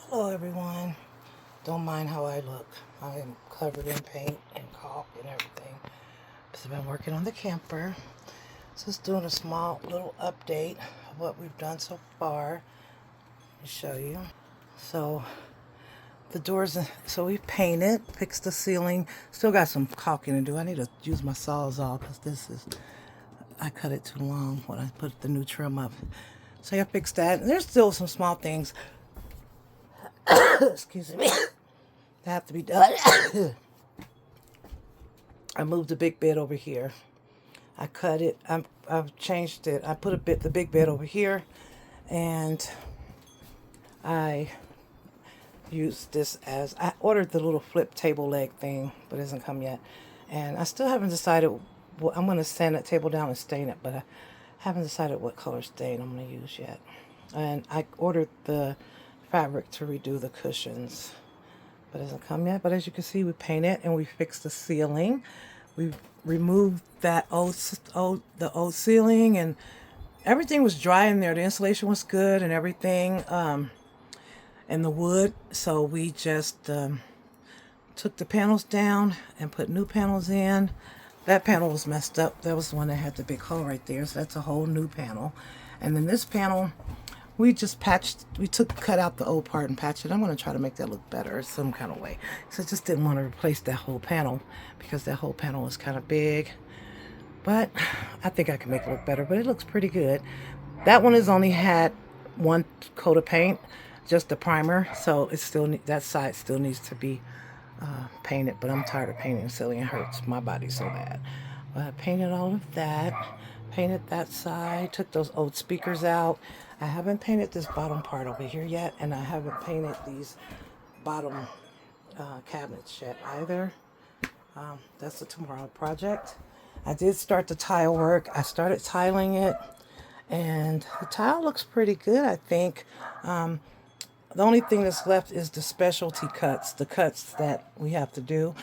Hello everyone. Don't mind how I look. I am covered in paint and caulk and everything. Because I've been working on the camper. Just doing a small little update of what we've done so far. Let me show you. So the doors, so we painted, fixed the ceiling. Still got some caulking to do. I need to use my Sawzall because I cut it too long when I put the new trim up. So I fixed that. And there's still some small things, excuse me, that have to be done. I moved the big bed over here. I cut it. I've changed it. I put the big bed over here, and I used this as I ordered the little flip table leg thing, but it hasn't come yet. And I still haven't decided. Well, I'm going to sand that table down and stain it, but I haven't decided what color stain I'm going to use yet. And I ordered the fabric to redo the cushions, but it hasn't come yet. But as you can see, we painted and we fixed the ceiling. We removed that old ceiling, and everything was dry in there. The insulation was good and everything, and the wood. So we just took the panels down and put new panels in. That panel was messed up. That was the one that had the big hole right there. So that's a whole new panel. And then this panel, we just cut out the old part and patched it. I'm going to try to make that look better some kind of way. So I just didn't want to replace that whole panel because that whole panel was kind of big. But I think I can make it look better, but it looks pretty good. That one has only had one coat of paint, just the primer. So it's still, that side still needs to be painted, but I'm tired of painting the ceiling. It hurts my body so bad. But I painted all of that. Painted that side, took those old speakers out. I haven't painted this bottom part over here yet, and I haven't painted these bottom cabinets yet either. That's a tomorrow project. I did start the tile work. I started tiling it, and the tile looks pretty good, I think. The only thing that's left is the specialty cuts, the cuts that we have to do.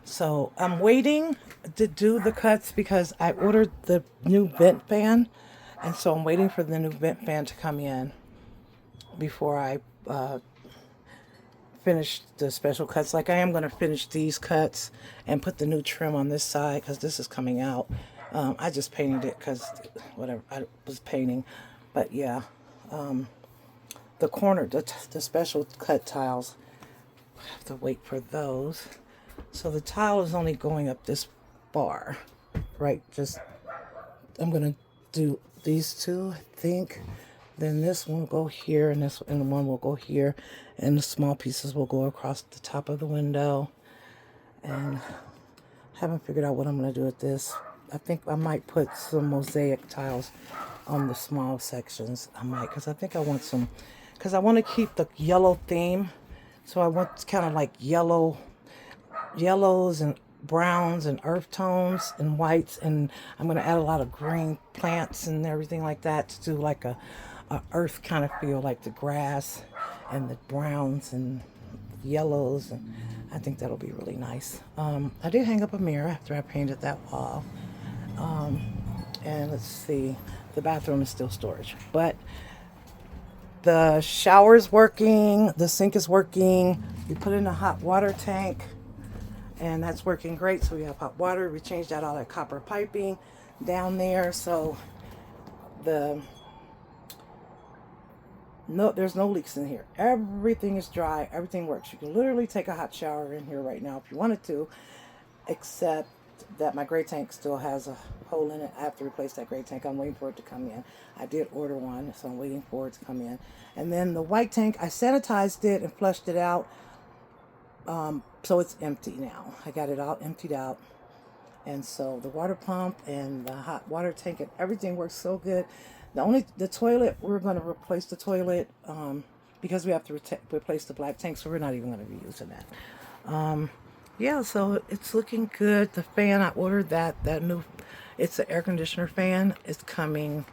So I'm waiting to do the cuts because I ordered the new vent fan. And so I'm waiting for the new vent fan to come in before I finish the special cuts. Like I am going to finish these cuts and put the new trim on this side because this is coming out. I just painted it because whatever, I was painting. But yeah, the corner, the special cut tiles, I have to wait for those. So the tile is only going up this bar, right? Just, I'm going to do these two, I think. Then this one will go here, and and one will go here, and the small pieces will go across the top of the window. And I haven't figured out what I'm going to do with this. I think I might put some mosaic tiles on the small sections. I might, because I think I want some, because I want to keep the yellow theme. So I want kind of like yellows and browns and earth tones and whites, and I'm going to add a lot of green plants and everything like that to do like a earth kind of feel, like the grass and the browns and yellows, and I think that'll be really nice. I did hang up a mirror after I painted that wall, and let's see, the bathroom is still storage, but the shower's working, the sink is working. We put in a hot water tank, and that's working great. So we have hot water. We changed out all that copper piping down there. So there's no leaks in here. Everything is dry. Everything works. You can literally take a hot shower in here right now if you wanted to, except that my gray tank still has a hole in it. I have to replace that gray tank. I'm waiting for it to come in. I did order one, so I'm waiting for it to come in. And then the white tank, I sanitized it and flushed it out. So it's empty now. I got it all emptied out. And so the water pump and the hot water tank and everything works so good. The toilet, we're going to replace the toilet because we have to replace the black tank, so we're not even going to be using that. Yeah, so it's looking good. The fan, I ordered that new, it's an air conditioner fan. It's coming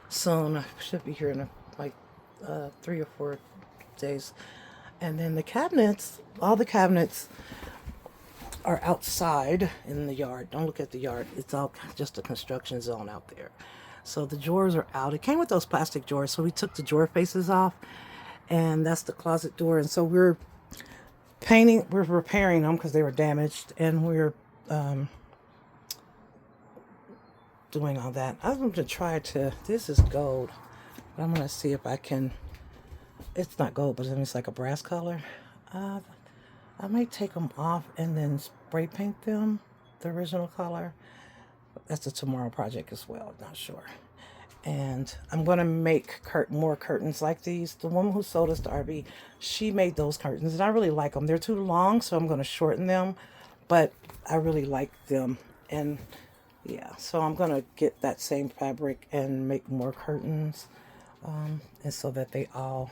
soon. I should be here in like 3 or 4 days. And then the cabinets, all the cabinets are outside in the yard. Don't look at the yard. It's all just a construction zone out there. So the drawers are out. It came with those plastic drawers, so we took the drawer faces off and that's the closet door. And so we're repairing them because they were damaged, and we're doing all that. I'm going to try to, this is gold, but I'm going to see if I can, it's not gold, but it's like a brass color. I might take them off and then spray paint them the original color. That's a tomorrow project as well, not sure. And I'm going to make more curtains like these. The woman who sold us the RV, she made those curtains, and I really like them. They're too long, so I'm going to shorten them, but I really like them. And yeah, so I'm going to get that same fabric and make more curtains, and so that they all,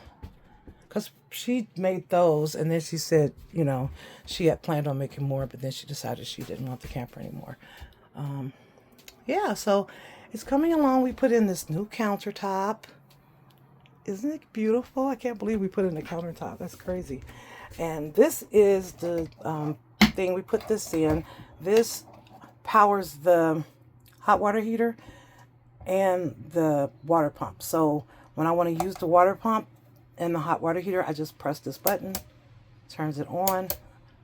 because she made those, and then she said, you know, she had planned on making more, but then she decided she didn't want the camper anymore. Yeah, so it's coming along. We put in this new countertop. Isn't it beautiful? I can't believe we put in a countertop. That's crazy. And this is the thing we put this in. This powers the hot water heater and the water pump. So when I want to use the water pump and the hot water heater, I just press this button, turns it on,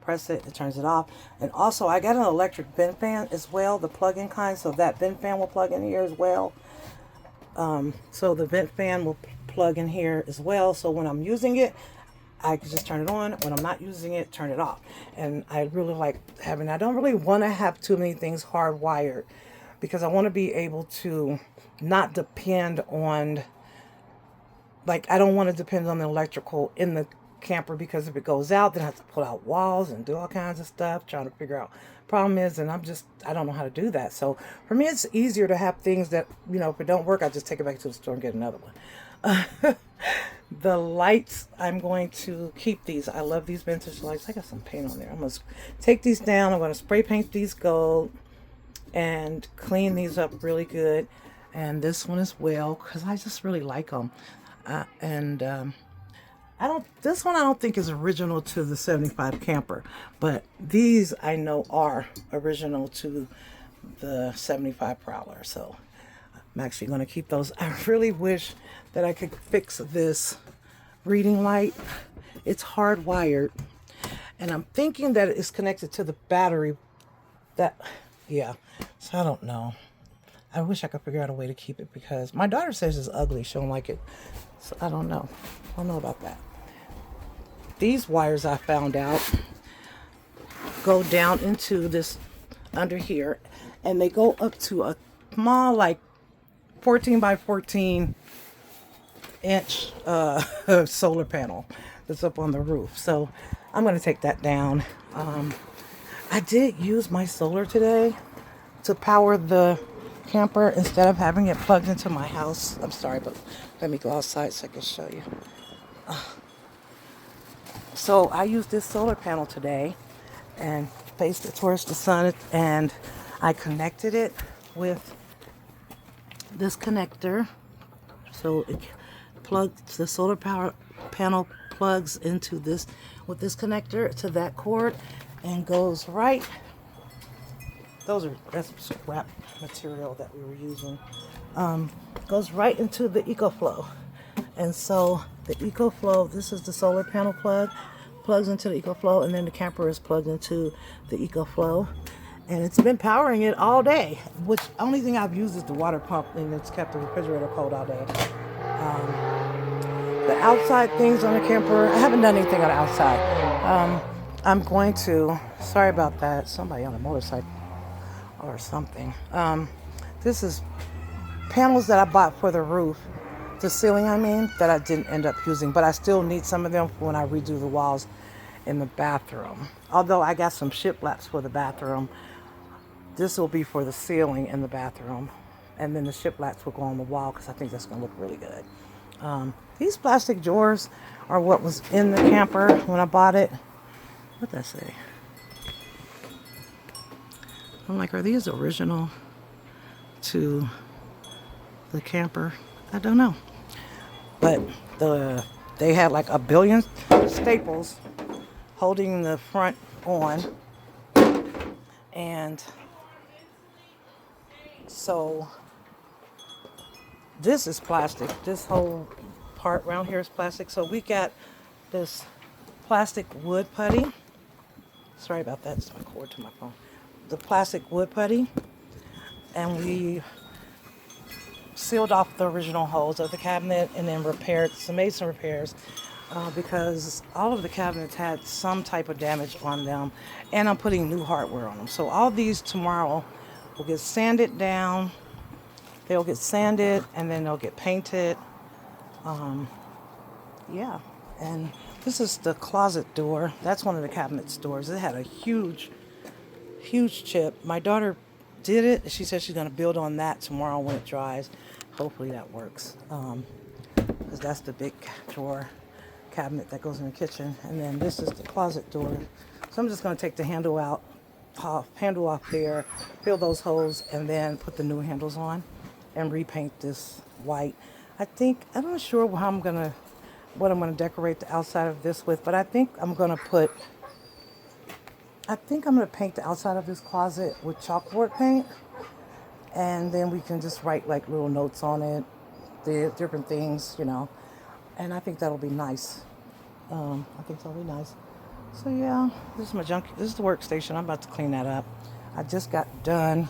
press it, it turns it off. And also I got an electric vent fan as well, the plug-in kind, so that vent fan will plug in here as well. So the vent fan will plug in here as well, so when I'm using it, I can just turn it on. When I'm not using it, turn it off. And I really like having, I don't really want to have too many things hardwired, because I want to be able to not depend on, like, I don't want to depend on the electrical in the camper, because if it goes out, then I have to pull out walls and do all kinds of stuff trying to figure out problem is, and I don't know how to do that. So for me, it's easier to have things that, you know, if it don't work, I just take it back to the store and get another one. The lights, I'm going to keep these. I love these vintage lights. I got some paint on there. I'm going to take these down. I'm going to spray paint these gold and clean these up really good. And this one as well, because I just really like them. This one I don't think is original to the 75 camper, but these I know are original to the 75 Prowler. So I'm actually going to keep those. I really wish that I could fix this reading light. It's hardwired, and I'm thinking that it's connected to the battery. Yeah, so I don't know. I wish I could figure out a way to keep it, because my daughter says it's ugly. She don't like it. So I don't know. I don't know about that. These wires, I found out, go down into this under here, and they go up to a small, like 14 by 14 inch solar panel that's up on the roof. So I'm going to take that down. I did use my solar today to power the camper instead of having it plugged into my house. I'm sorry, but let me go outside so I can show you. So I used this solar panel today and faced it towards the sun, and I connected it with this connector. So it plugs, the solar power panel plugs into this with this connector to that cord and goes right. That's scrap material that we were using. Goes right into the EcoFlow. And so the EcoFlow, this is the solar panel plug, plugs into the EcoFlow, and then the camper is plugged into the EcoFlow. And it's been powering it all day, which only thing I've used is the water pump, and it's kept the refrigerator cold all day. The outside things on the camper, I haven't done anything on the outside. I'm going to, sorry about that, somebody on a motorcycle or something. This is panels that I bought for the roof, the ceiling I mean, that I didn't end up using, but I still need some of them for when I redo the walls in the bathroom. Although I got some shiplaps for the bathroom, this will be for the ceiling in the bathroom, and then the shiplaps will go on the wall, because I think that's going to look really good. These plastic drawers are what was in the camper when I bought it. What did that say? I'm like, are these original to the camper? I don't know. But they had like a billion staples holding the front on. And so this is plastic. This whole part around here is plastic. So we got this plastic wood putty. Sorry about that, it's my cord to my phone. The plastic wood putty. And we sealed off the original holes of the cabinet and then made some repairs because all of the cabinets had some type of damage on them, and I'm putting new hardware on them. So all these tomorrow will get sanded down. They'll get sanded and then they'll get painted. Yeah, and this is the closet door. That's one of the cabinet's doors. It had a huge chip. My daughter did it. She said she's going to build on that tomorrow when it dries. Hopefully that works. Because that's the big drawer cabinet that goes in the kitchen. And then this is the closet door. So I'm just going to take the handle off there, fill those holes, and then put the new handles on and repaint this white. I'm not sure what I'm going to decorate the outside of this with, but I think I'm going to paint the outside of this closet with chalkboard paint, and then we can just write like little notes on it, the different things, and I think that'll be nice. So yeah, this is my junk. This is the workstation. I'm about to clean that up. I just got done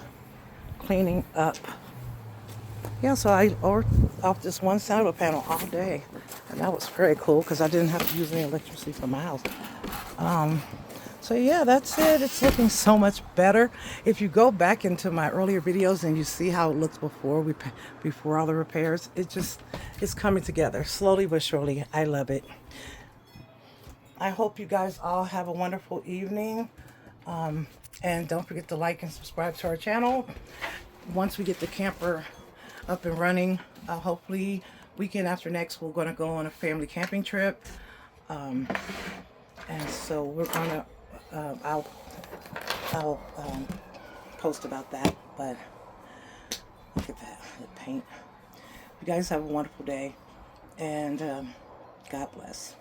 cleaning up. Yeah, so I worked off this one solar panel all day, and that was very cool because I didn't have to use any electricity for my house. So yeah, that's it. It's looking so much better. If you go back into my earlier videos and you see how it looks before all the repairs, it's coming together slowly but surely. I love it. I hope you guys all have a wonderful evening. And don't forget to like and subscribe to our channel. Once we get the camper up and running, hopefully weekend after next, we're going to go on a family camping trip. And so we're going to I'll post about that, but look at that, the paint. You guys have a wonderful day, and God bless.